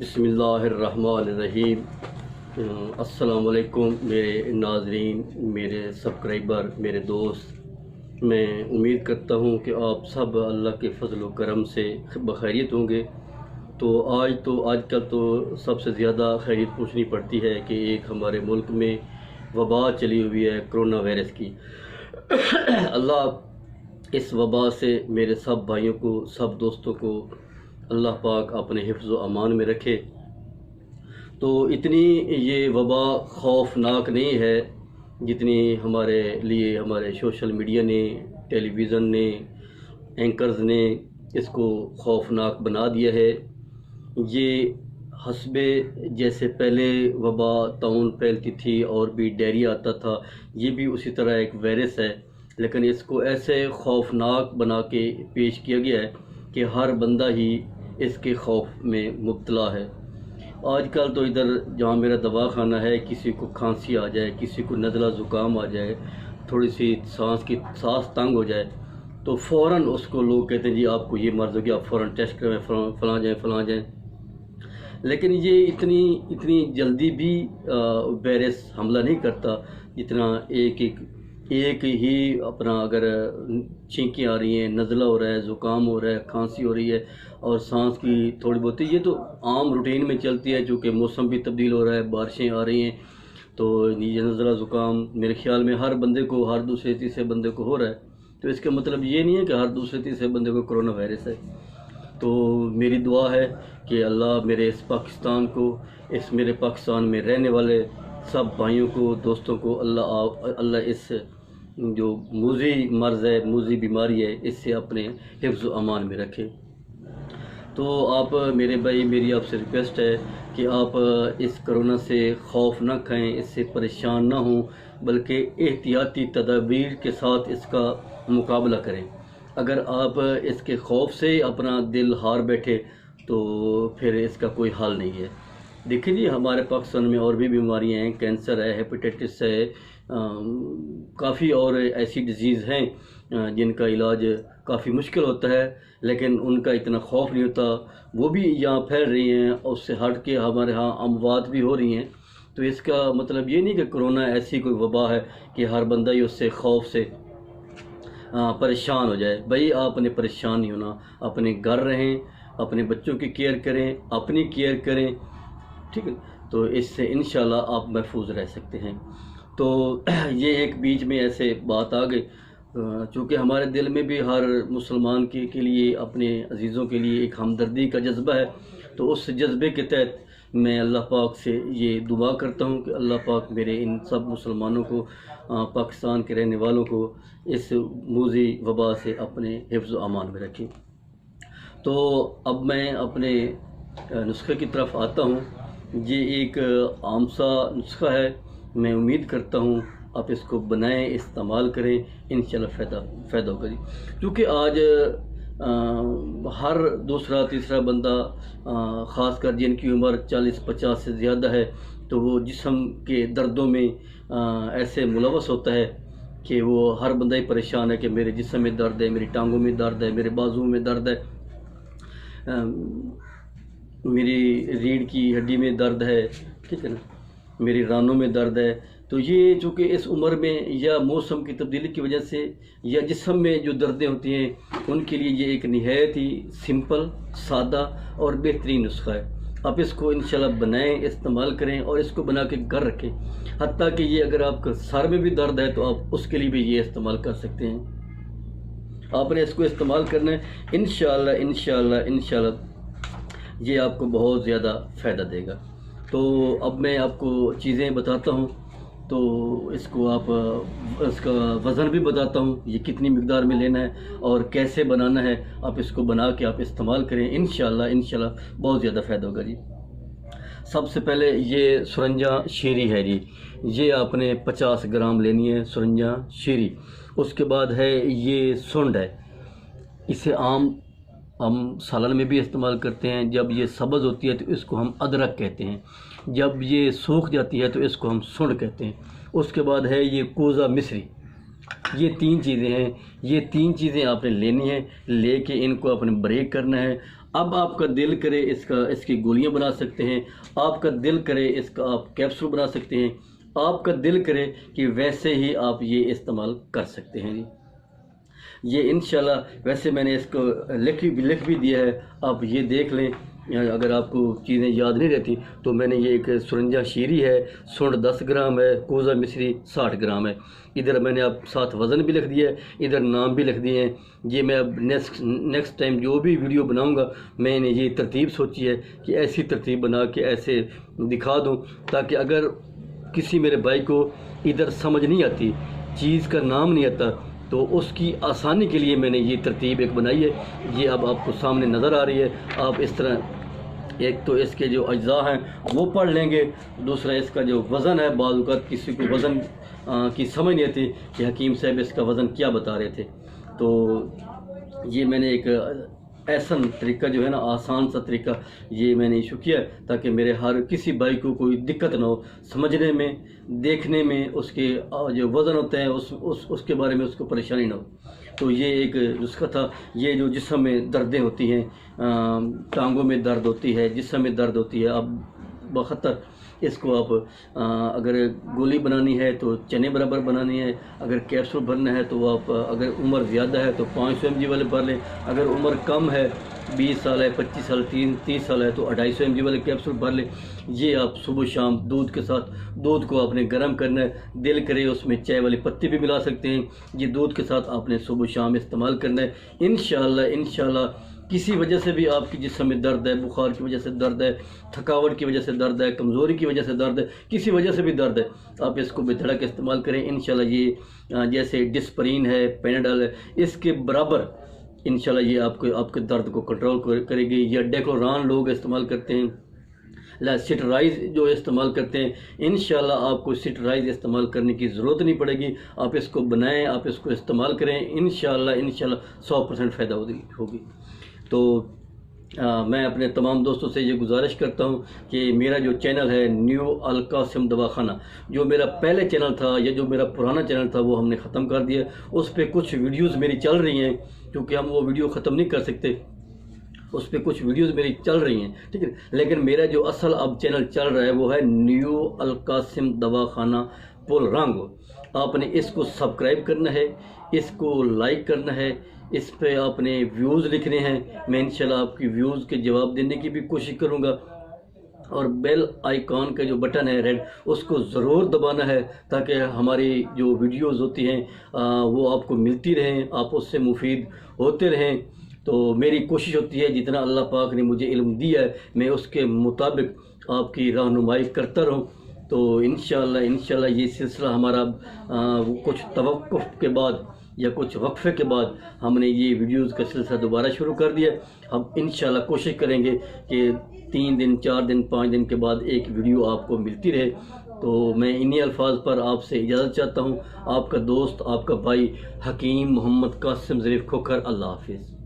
बिस्मिल्लाहिर्रहमानिर्रहीम। अस्सलाम वालेकुम मेरे नाज़रीन, मेरे सब्सक्राइबर, मेरे दोस्त। मैं उम्मीद करता हूँ कि आप सब अल्लाह के फजल व करम से बखैरियत होंगे। तो आजकल तो सबसे ज़्यादा खैरियत पूछनी पड़ती है कि एक हमारे मुल्क में वबा चली हुई है कोरोना वायरस की। अल्लाह इस वबा से मेरे सब भाइयों को, सब दोस्तों को अल्लाह पाक अपने हिफ्ज़ व अमान में रखे। तो इतनी ये वबा खौफनाक नहीं है जितनी हमारे लिए हमारे सोशल मीडिया ने, टेलीविज़न ने, एंकर्स ने इसको खौफनाक बना दिया है। ये हस्बे जैसे पहले वबा ताउन फैलती थी और भी डायरिया आता था, ये भी उसी तरह एक वायरस है, लेकिन इसको ऐसे खौफनाक बना के पेश किया गया है कि हर बंदा ही इसके खौफ में मुब्तला है। आजकल तो इधर जहाँ मेरा दवाखाना है, किसी को खांसी आ जाए, किसी को नज़ला ज़ुकाम आ जाए, थोड़ी सी सांस तंग हो जाए, तो फ़ौरन उसको लोग कहते हैं जी आपको ये मर्ज़ हो गया, आप फ़ौरन टेस्ट करवाएं, फलां जाएँ। लेकिन ये इतनी जल्दी भी वायरस हमला नहीं करता जितना एक ही अपना अगर छींकें आ रही हैं, नज़ला हो रहा है, ज़ुकाम हो रहा है, खांसी हो रही है और सांस की थोड़ी बहुत, ये तो आम रूटीन में चलती है, चूँकि मौसम भी तब्दील हो रहा है, बारिशें आ रही हैं, तो ये नज़ला ज़ुकाम मेरे ख़्याल में हर बंदे को, हर दूसरे तीसरे बंदे को हो रहा है। तो इसका मतलब ये नहीं है कि हर दूसरे तीसरे बंदे को कोरोना वायरस है। तो मेरी दुआ है कि अल्लाह मेरे इस पाकिस्तान को, इस मेरे पाकिस्तान में रहने वाले सब भाइयों को, दोस्तों को अल्लाह इस जो मूज़ी मर्ज़ है, मूज़ी बीमारी है, इससे अपने हिफ्ज़ व अमान में रखे। तो आप मेरे भाई, मेरी आपसे रिक्वेस्ट है कि आप इस कोरोना से खौफ ना खाएं, इससे परेशान ना हों, बल्कि एहतियाती तदाबीर के साथ इसका मुकाबला करें। अगर आप इसके खौफ से अपना दिल हार बैठे तो फिर इसका कोई हल नहीं है। देखिए जी, हमारे पाकिस्तान में और भी बीमारियां हैं, कैंसर है, हेपेटाइटिस है, काफ़ी और ऐसी डिजीज़ हैं जिनका इलाज काफ़ी मुश्किल होता है, लेकिन उनका इतना खौफ नहीं होता। वो भी यहाँ फैल रही हैं और उससे हट के हमारे यहाँ अमवात भी हो रही हैं। तो इसका मतलब ये नहीं कि कोरोना ऐसी कोई वबा है कि हर बंदा ही उससे खौफ से परेशान हो जाए। भाई आपने परेशान नहीं होना, अपने घर रहें, अपने बच्चों की केयर करें, अपनी केयर करें, ठीक है। तो इससे इंशाल्लाह आप महफूज रह सकते हैं। तो ये एक बीच में ऐसे बात आ गई, चूँकि हमारे दिल में भी हर मुसलमान के लिए, अपने अजीज़ों के लिए एक हमदर्दी का जज्बा है। तो उस जज्बे के तहत मैं अल्लाह पाक से ये दुआ करता हूँ कि अल्लाह पाक मेरे इन सब मुसलमानों को, पाकिस्तान के रहने वालों को इस मूज़ी वबा से अपने हिफ्ज़ व अमान में रखें। तो अब मैं अपने नुस्खे की तरफ आता हूँ। ये एक आम सा नुस्खा है, मैं उम्मीद करता हूँ आप इसको बनाएं, इस्तेमाल करें, इंशाल्लाह फ़ायदा होगा जी। क्योंकि आज हर दूसरा तीसरा बंदा, ख़ासकर जिनकी उम्र 40-50 से ज़्यादा है, तो वो जिस्म के दर्दों में ऐसे मुलवस होता है कि वो हर बंदा ही परेशान है कि मेरे जिस्म में दर्द है, मेरी टांगों में दर्द है, मेरे बाजुओं में दर्द है, मेरी रीढ़ की हड्डी में दर्द है, ठीक है ना, मेरी रानों में दर्द है। तो ये चूँकि इस उम्र में या मौसम की तब्दीली की वजह से या जिस्म में जो दर्दें होती हैं, उनके लिए ये एक निहायत ही सिंपल, सादा और बेहतरीन नुस्खा है। आप इसको इंशाल्लाह बनाएं, इस्तेमाल करें और इसको बना के घर रखें। हत्ता कि ये अगर आपका सर में भी दर्द है तो आप उसके लिए भी ये इस्तेमाल कर सकते हैं। आपने इसको इस्तेमाल करना है, इंशाल्लाह ये आपको बहुत ज़्यादा फ़ायदा देगा। तो अब मैं आपको चीज़ें बताता हूँ, तो इसको आप इसका वज़न भी बताता हूँ, ये कितनी मिक़दार में लेना है और कैसे बनाना है। आप इसको बना के आप इस्तेमाल करें, इंशाल्लाह बहुत ज़्यादा फ़ायदा होगा जी। सबसे पहले ये सुरंजा शीरी है जी, ये आपने 50 ग्राम लेनी है सुरंजा शीरी। उसके बाद है ये सुंड है, इसे हम सालन में भी इस्तेमाल करते हैं। जब ये सब्ज़ होती है तो इसको हम अदरक कहते हैं, जब ये सूख जाती है तो इसको हम सुंड कहते हैं। उसके बाद है ये कोज़ा मिस्री, ये 3 चीज़ें हैं। ये 3 चीज़ें आपने लेनी है, लेके इनको अपने ब्रेक करना है। اب آپ کا دل کرے اس کی گولیاں بنا سکتے ہیں، آپ کا دل کرے اس کا آپ کیپسول بنا سکتے ہیں، آپ کا دل کرے کہ ویسے ہی آپ یہ استعمال کر سکتے ہیں جی۔ یہ انشاءاللہ ویسے میں نے اس کو لکھ بھی دیا ہے، آپ یہ دیکھ لیں، اگر آپ کو چیزیں یاد نہیں رہتی تو میں نے یہ ایک سرنجہ شیری ہے، سونڈ 10 گرام ہے، کوزہ مصری 60 گرام ہے، ادھر میں نے اب ساتھ وزن بھی لکھ دیا ہے، ادھر نام بھی لکھ دیے ہیں۔ یہ میں اب نیکسٹ ٹائم جو بھی ویڈیو بناؤں گا میں نے یہ ترتیب سوچی ہے کہ ایسی ترتیب بنا کے ایسے دکھا دوں، تاکہ اگر کسی میرے بھائی کو ادھر سمجھ نہیں آتی، چیز کا نام نہیں آتا، تو اس کی آسانی کے لیے میں نے یہ ترتیب ایک بنائی ہے۔ یہ اب آپ کو سامنے نظر آ رہی ہے، آپ اس طرح ایک تو اس کے جو اجزاء ہیں وہ پڑھ لیں گے، دوسرا اس کا جو وزن ہے، بعض اوقات کسی کو وزن کی سمجھ نہیں آتی کہ حکیم صاحب اس کا وزن کیا بتا رہے تھے، تو یہ میں نے ایک ایسن طریقہ جو ہے نا، آسان سا طریقہ یہ میں نے ایشو کیا ہے، تاکہ میرے ہر کسی بھائی کو کوئی دقت نہ ہو سمجھنے میں، دیکھنے میں، اس کے جو وزن ہوتا ہے اس کے بارے میں اس کو پریشانی نہ ہو۔ تو یہ ایک نسخہ تھا۔ یہ جو جسم میں دردیں ہوتی ہیں، ٹانگوں میں درد ہوتی ہے، جسم میں درد ہوتی ہے، اب بخطر اس کو آپ اگر گولی بنانی ہے تو چنے برابر بنانی ہے، اگر کیپسول بھرنا ہے تو آپ اگر عمر زیادہ ہے تو 500 mg والے بھر لیں، اگر عمر کم ہے 20 سال ہے، 25 سال، 30 سال ہے تو 250 mg والے کیپسول بھر لیں۔ یہ آپ صبح شام دودھ کے ساتھ، دودھ کو آپ نے گرم کرنا ہے، دل کرے اس میں چائے والی پتی بھی ملا سکتے ہیں، یہ دودھ کے ساتھ آپ نے صبح شام استعمال کرنا ہے۔ انشاءاللہ کسی وجہ سے بھی آپ کی جسم میں درد ہے، بخار کی وجہ سے درد ہے، تھکاوٹ کی وجہ سے درد ہے، کمزوری کی وجہ سے درد ہے، کسی وجہ سے بھی درد ہے، آپ اس کو بے دھڑک استعمال کریں۔ انشاءاللہ یہ جیسے ڈسپرین ہے، پیناڈول ہے، اس کے برابر انشاءاللہ یہ آپ کے درد کو کنٹرول کرے گی۔ یا ڈیکلوران لوگ استعمال کرتے ہیں، سٹرائز جو استعمال کرتے ہیں، انشاءاللہ آپ کو سٹرائز استعمال کرنے کی ضرورت نہیں پڑے گی۔ آپ اس کو بنائیں، آپ اس کو استعمال کریں، انشاءاللہ 100% فائدہ ہوگی۔ تو میں اپنے تمام دوستوں سے یہ گزارش کرتا ہوں کہ میرا جو چینل ہے نیو القاسم دواخانہ، جو میرا پہلے چینل تھا یا جو میرا پرانا چینل تھا وہ ہم نے ختم کر دیا۔ اس پہ کچھ ویڈیوز میری چل رہی ہیں، کیونکہ ہم وہ ویڈیو ختم نہیں کر سکتے، اس پہ کچھ ویڈیوز میری چل رہی ہیں، ٹھیک ہے، لیکن میرا جو اصل اب چینل چل رہا ہے وہ ہے نیو القاسم دواخانہ پل رانگو۔ آپ نے اس کو سبسکرائب کرنا ہے، اس کو لائک کرنا ہے، اس پہ آپ نے ویوز لکھنے ہیں، میں انشاءاللہ آپ کی ویوز کے جواب دینے کی بھی کوشش کروں گا، اور بیل آئیکن کا جو بٹن ہے ریڈ، اس کو ضرور دبانا ہے تاکہ ہماری جو ویڈیوز ہوتی ہیں وہ آپ کو ملتی رہیں، آپ اس سے مفید ہوتے رہیں۔ تو میری کوشش ہوتی ہے جتنا اللہ پاک نے مجھے علم دیا ہے میں اس کے مطابق آپ کی رہنمائی کرتا رہوں۔ تو انشاءاللہ یہ سلسلہ ہمارا کچھ توقف کے بعد یا کچھ وقفے کے بعد ہم نے یہ ویڈیوز کا سلسلہ دوبارہ شروع کر دیا۔ ہم انشاءاللہ کوشش کریں گے کہ 3 دن، 4 دن، 5 دن کے بعد ایک ویڈیو آپ کو ملتی رہے۔ تو میں انہی الفاظ پر آپ سے اجازت چاہتا ہوں۔ آپ کا دوست، آپ کا بھائی حکیم محمد قاسم ظریف کھوکھر، اللہ حافظ۔